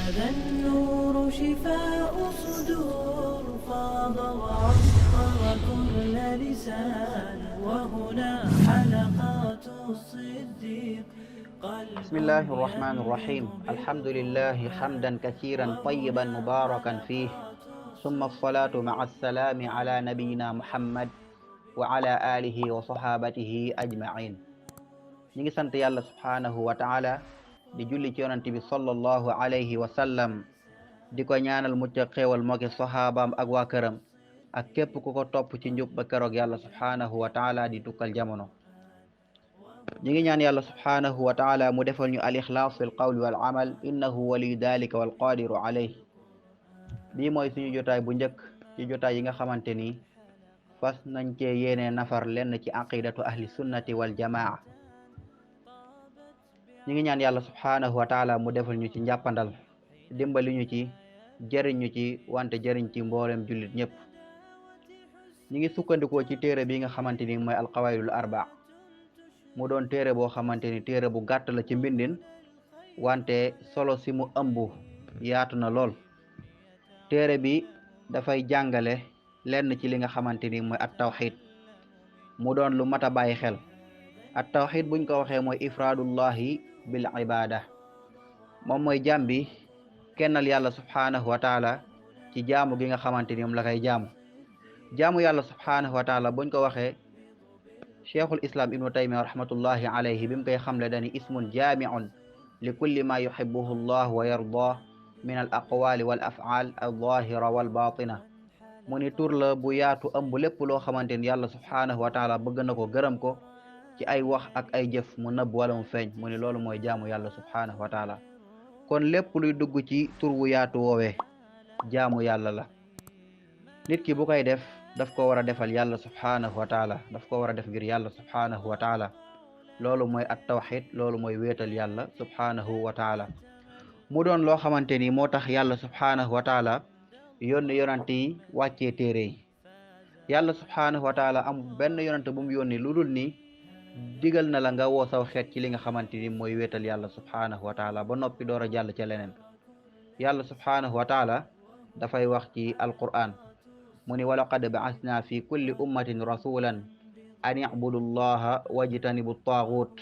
هذا النور شفاء صدور فاض وعطر كل لسان وهنا حلقات الصديق بسم الله الرحمن الرحيم الحمد لله حمدا كثيرا طيبا مباركا فيه ثم الصلاة مع السلام على نبينا محمد وعلى آله وصحابته أجمعين ñi ngi sant yàlla subhanahu wa taala di julli ci yonent bi sallallahu alayhi wa sallam di ko ñaanal mucc ak xéewal moo ki saxaabaam ak waa këram ak képp ku ko topp ci njub ba keroog yàlla subhanahu wa taala di tukkal jamono ñi ngi ñaan yàlla subhanahu wa taala mu defal ñu al ixlaas fi l qawli wal amal innahu waliyu dalika wal qadiru alayh bii mooy suñu jotaay bu njëkk ci jotaay yi nga xamante ni fas nañ cee yéene nafar lenn ci aqidatu ahli sunnati wal jamaa ñi ngi ñaan yàlla subhanahu wa taala mu defal ñu ci njàppandal dimbali ñu ci jëriñ ñu ci wante jëriñ ci mboolem jullit ñëpp ñi ngi sukkandikoo ci téere bi nga xamante ni mooy alqawaidul arba mu doon téere boo xamante ni téere bu gàtt la ci mbindin wante solo si mu ëmb yaatu na lool téere bi dafay jàngale lenn ci li nga xamante ni mooy at tawxid mu doon lu mat a bàyyi xel at tawxid buñ ko waxee mooy ifraadullahi bil ibada moom mooy jaam bi kennal yàlla subhanahu wa taala ci jaamu gi nga xamante ni moom la koy jaamu yàlla subhanahu wa taala buñ ko waxee cheikhul islam ibnu taymiya rahmatullahi alayhi bi mu koy xamle dani ismun jaamiun li kulli ma yuhibbuhu allah wa yardah min al aqwali wal af'al al zahira wal batina mu ni tur la bu yaatu ëmb lépp loo xamante ni yàlla subhanahu wa taala bëgg na ko gërëm ko ci ay wax ak ay jëf mu nëbb wala mu feeñ mu ni loolu mooy jaamu yàlla subhanahu wa taala kon lépp luy dugg ci tur wu yaatu woowee jaamu yàlla la nit ki bu koy def daf ko war a defal yàlla subhanahu wa taala daf ko war a def ngir yàlla subhanahu wa taala loolu mooy at tawxid loolu mooy wéetal yàlla subhanahu wa taala mu doon loo xamante ni moo tax yàlla subhanahu wa taala yónni yonante yi wàccee téere yi yàlla subhanahu wa taala am benn yonante bu mu yónni lu dul ni digal na la nga woo saw xeet ci li nga xamante ni mooy wéetal yàlla subhanahu wa taala ba noppi door a jàll ca leneen yàlla subhanahu wa taala dafay wax ci alquran mu ni walaqad ba'asna fi kulli ummatin rasulan an i'budu llaha wajtanibu taagut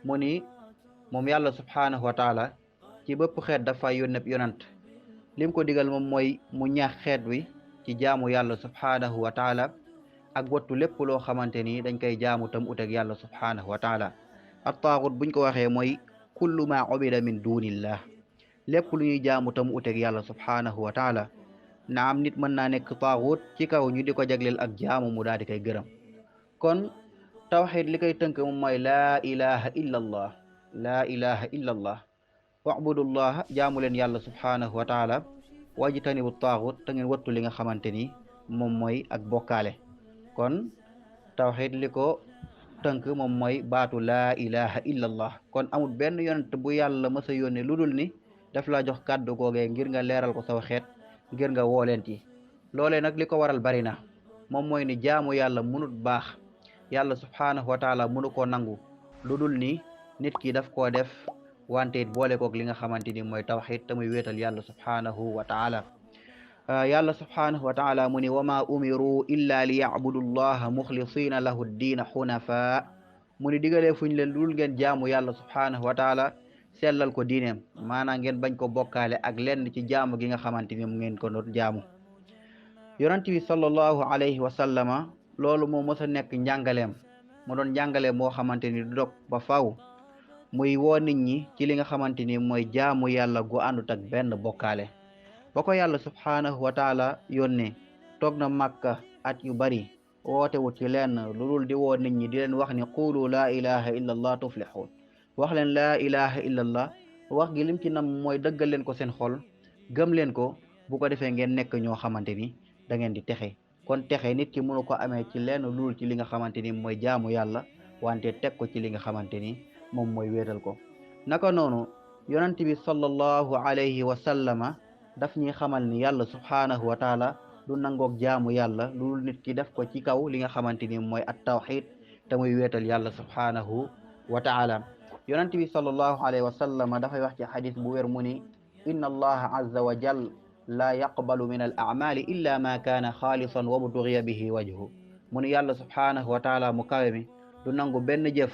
mu ni moom yàlla subhanahu wa taala ci bépp xeet dafay yónneb yonant lim ko digal moom mooy mu ñaax xeet wi ci jaamu yàlla subhanahu wa taala ak wattu lépp loo xamante ni dañ koy jaamu tam uteg yàlla subhanahu wa taala at taagut buñ ko waxee mooy kullu ma ubida min dunillah lépp lu ñuy jaamu tam uteg yàlla subhanahu wa taala naam nit mën naa nekk taagut ci kaw ñu di ko jagleel ak jaamu mu daal di koy gërëm kon tawxid li koy tënk moom mooy laa ilaha illa allah laa ilaha illa allah wa'budullah jaamu leen yàlla subhanahu wa taala wajtanibu taagut te ngeen wattu li nga xamante ni moom mooy ak bokkaale kon tawxid li ko tënk moom mooy baatu laa ilaha illa allah kon amul benn yonent bu yàlla mës a yónni lu dul ni daf la jox kàddu googee ngir nga leeral ko saw xeet ngir nga woo leen ci loolee nag li ko waral bari na moom mooy ni jaamu yàlla munut baax yàlla subhanahu wa taala munu koo nangu lu dul ni nit ki daf koo def wante it boole koog li nga xamante ni mooy tawxid te muy wéetal yàlla subhanahu wa taala yàlla subhanahu wa taala mu ni wa ma umiru illa li yacbudu llaha muxlisina lahu ddiina xunafa mu ni digalee fuñ leen dul ngeen jaamu yàlla subhanahu wa taala sellal ko diineem maanaam ngeen bañ ko bokkaale ak lenn ci jaamu gi nga xamante ni mu ngeen ko doon jaamu yonent bi sallallahu alayhi wa sallama loolu moo mës a nekk njàngaleem mu doon njàngaleem moo xamante ni du dog ba faw muy woo nit ñi ci li nga xamante ni mooy jaamu yàlla gu àndut ak benn bokkaale ba ko yàlla subhanahu wa taala yónnee toog na màkka at yu bari wootewut ci lenn lu dul di woo nit ñi di leen wax ni qulu laa ilaha illa allah tuflihun wax leen laa ilaha illa allah wax gi lim ci nam mooy dëggal leen ko seen xol gëm leen ko bu ko defee ngeen nekk ñoo xamante ni da ngeen di texe kon texe nit ki mënu ko amee ci lenn lu dul ci li nga xamante ni mooy jaamu yàlla wante teg ko ci li nga xamante ni moom mooy wéetal ko naka noonu yonent bi sallallahu alayhi wa sallama daf ñuy xamal ni yàlla subhanahu wa taala du nangoog jaamu yàlla lu dul nit ki def ko ci kaw li nga xamante ni mooy at tawxid te muy wéetal yàlla subhanahu wa taala yonent bi sallallahu alayhi wa sallama dafay wax ci xadis bu wér mu ni inna allaha azza wa jal la yaqbalu min al a'mali illa ma kaana xaalisan wa butughiya bihi wajhu mu ne yàlla subhanahu wa taala mu kawe mi du nangu benn jëf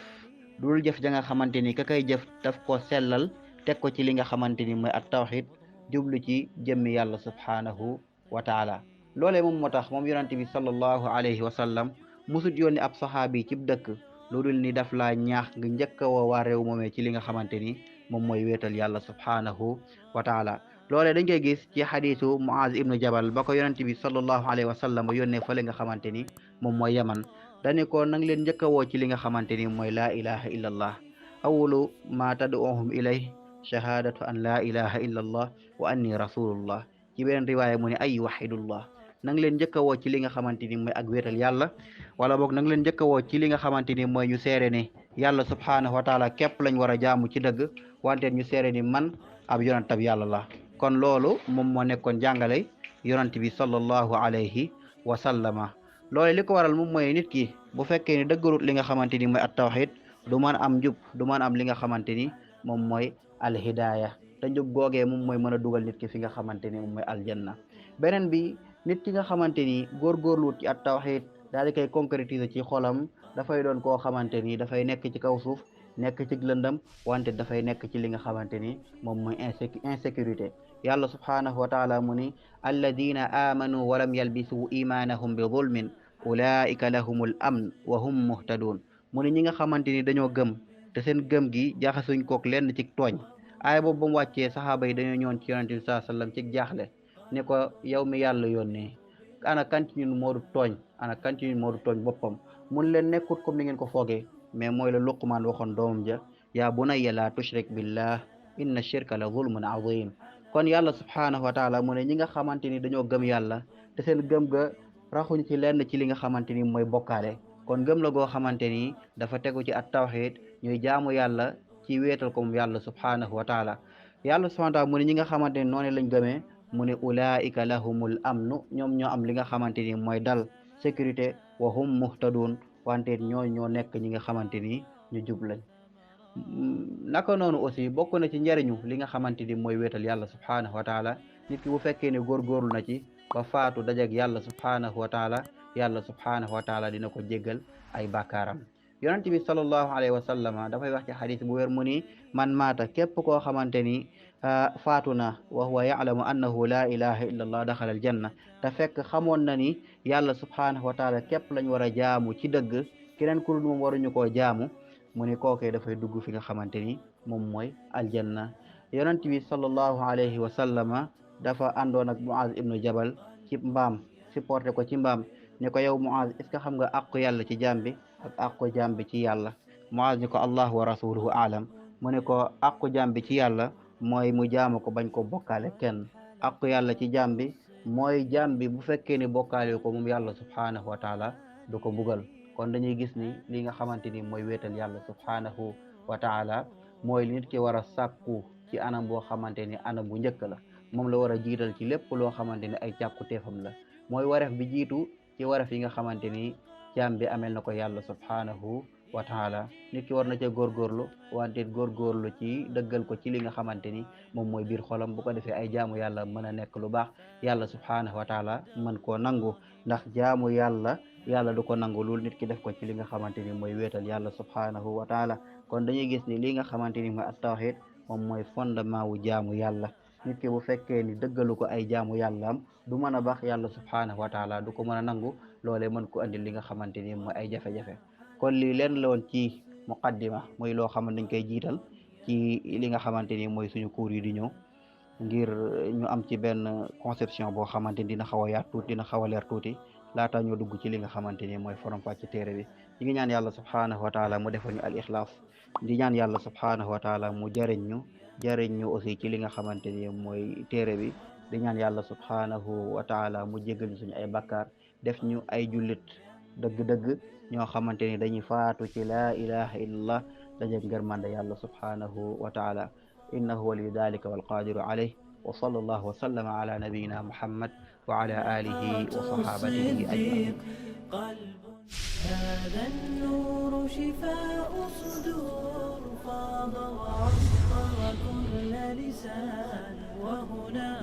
dul jëf ja nga xamante ni ka koy jëf daf ko sellal teg ko ci li nga xamante ni mooy at tawxid jublu ci jëmmi yàlla subhanahu wa taala loolee moom moo tax moom yonente bi sallallahu alayhi wa sallam musut yónni ab saxaabi cib dëkk lu dul ni daf laa ñaax nga njëkk a woo waa réew moomee ci li nga xamante ni moom mooy wéetal yàlla subhanahu wa taala loolee dañ koy gis ci xadiisu Muaz ibnu Jabal ba ko yonente bi sallallahu alayhi wa sallam yónnee fële nga xamante ni moom mooy Yaman dani ko nang leen njëkk a woo ci li nga xamante ni mooy laa ilaha illa allah awalu ma tad'uhum ilay shahadatu an laa ilaha illa allah wa anni rasulullah ci beneen riwaaya mu ne ay wahidullah nang leen njëkk a woo ci li nga xamante ni mooy ak wéetal yàlla wala boog nang leen njëkk a woo ci li nga xamante ni mooy ñu seere ni yàlla subhanahu wa taala képp lañ war a jaamu ci dëgg wante ñu seere ni man ab yonantab yàlla la kon loolu moom moo nekkoon jàngale yonant bi sallallahu alayhi wa sallama loolu li ko waral moom mooy nit ki bu fekkee ni dëggalut li nga xamante ni mooy at tawxid du mën am njub du mën am li nga xamante ni moom mooy alhidaaya te njub googee moom mooy mën a dugal nit ki fi nga xamante ni moom mooy aljanna beneen bi nit ki nga xamante ni góorgóorluwut ci at tawxid daal di koy concrétiser ci xolam dafay doon koo xamante ni dafay nekk ci kaw suuf nekk ci lëndam wante dafay nekk ci li nga xamante ni moom mooy insécurité yàlla subhanahu wa taala mu ni alladina amanu walam yalbisu imanahum bi zulmin ulaika lahumul amn wa hum muhtadun mu ni ñi nga xamante ni dañoo gëm te seen gëm gi jaxasuñ kook lenn ci tooñ aaya boobu ba mu wàccee saxaaba yi dañoo ñëwoon ci yonente bi sallallahu alayhi wasallam ci jaaxle ne ko yow mi yàlla yónnee ana kan ci ñun moo du tooñ ana kan ci ñun moo du tooñ boppam mun leen nekkut comme ni ngeen ko foogee mais mooy la Luqmaan waxoon doomam ja yaa bunayya la tushrik billah inna shirka la zulmun azim kon yàlla subhanahu wa taala mu ne ñi nga xamante ni dañoo gëm yàlla te seen gëm ga raxuñ ci lenn ci li nga xamante ni mooy bokkaale kon gëm la goo xamante ni dafa tegu ci at tawxid ñuy jaamu yàlla ci wéetal ko moom yàlla subhanahu wa taala yàlla subhanahu wa taala mu ne ñi nga xamante ni noonu lañ gëmee mu ne ulaika lahumul amnu ñoom ñoo am li nga xamante ni mooy dal sécurité wa hum muhtadun wante ñoo nekk ñi nga xamante ni ñu jub lañ naka noonu aussi bokk na ci njariñu li nga xamante ni mooy wéetal yàlla subhanahu wa taala nit ki bu fekkee ne góorgóorlu na ci ba faatu dajeg yàlla subhanahu wa taala yàlla subhanahu wa taala dina ko jéggal ay bàkkaaram yonent bi sallallahu alayhi wa sallama dafay wax ci xadis bu wér mu ni man maata képp koo xamante ni faatu na wa huwa ya'lamu annahu la ilaha illa allah daxala al janna te fekk xamoon na ni yàlla subhanahu wa taala képp lañ war a jaamu ci dëgg keneen ku dul moom waruñu koo jaamu mu ni kookee dafay dugg fi nga xamante ni moom mooy aljanna yonent bi sallallahu alayhi wa sallama dafa àndoon ak Muaz ibnu Jabal ci mbaam supporté ko ci mbaam ne ko yow Muaz est ce que xam nga àqu yàlla ci jaam bi ak àqu jaam bi ci yàlla Muaz ni ko allah wa rasuluhu aalam mu ne ko àqu jaam bi ci yàlla mooy mu jaamu ko bañ ko bokkaale kenn àqu yàlla ci jaam bi mooy jaam bi bu fekkee ni bokkaale ko moom yàlla subhanahu wa taala du ko bugal kon dañuy gis ni li nga xamante ni mooy wéetal yàlla subhanahu wa taala mooy li nit ki war a sàkku ci anam boo xamante ni anam bu njëkk la moom la war a jiital ci lépp loo xamante ni ay càkkuteefam la mooy wareef bi jiitu ci wareef yi nga xamante ni jaam bi amel na ko yàlla subhanahu wa taala nit ki war na ca góorgóorlu wante góorgóorlu ci dëggal ko ci li nga xamante ni moom mooy biir xolam bu ko defee ay jaamu yàlla mën a nekk lu baax yàlla subhanahu wa taala mën koo nangu ndax jaamu yàlla du ko nangu loolu nit ki def ko ci li nga xamante ni mooy wéetal yàlla subhanahu wa taala kon dañuy gis ni li nga xamante ni mooy at-tawhid moom mooy fondement wu jaamu yàlla nit ki bu fekkee ni dëggalu ko ay jaamu yàlla am du mën a baax yàlla subhanahu wa taala du ko mën a nangu loolee mën ko andil li nga xamante ni mooy ay jafe-jafe kon lii leen la woon ci muqaddima mooy loo xam ne dañ koy jiital ci li nga xamante ni mooy suñu cours yi di ñëw ngir ñu am ci benn conception boo xamante ni dina xaw a yaat tuuti dina xaw a leer tuuti laata ñoo dugg ci li nga xamante ni mooy faram-fàcce ci téere bi ñi ngi ñaan yàlla subhanahu wa taala mu defal ñu al ixlaas di ñaan yàlla subhanahu wa taala mu jëriñ ñu aussi ci li nga xamante ni mooy téere bi di ñaan yàlla subhanahu wa taala mu jéggal ñu suñu ay bakkaar def ñu ay jullit dëgg-dëgg ñoo xamante ni dañuy faatu ci laa ilaha illallah dajeg ngërmande yàlla subhanahu wa taala innahu waliyu dalika walqadiru alayh wa sallallahu wa sallama ala nabiyina muhammad wa ala alihi wa sahabatihi ajmain هذا النور شفاء صدور فاض وعطر كل لسان لسان وهنا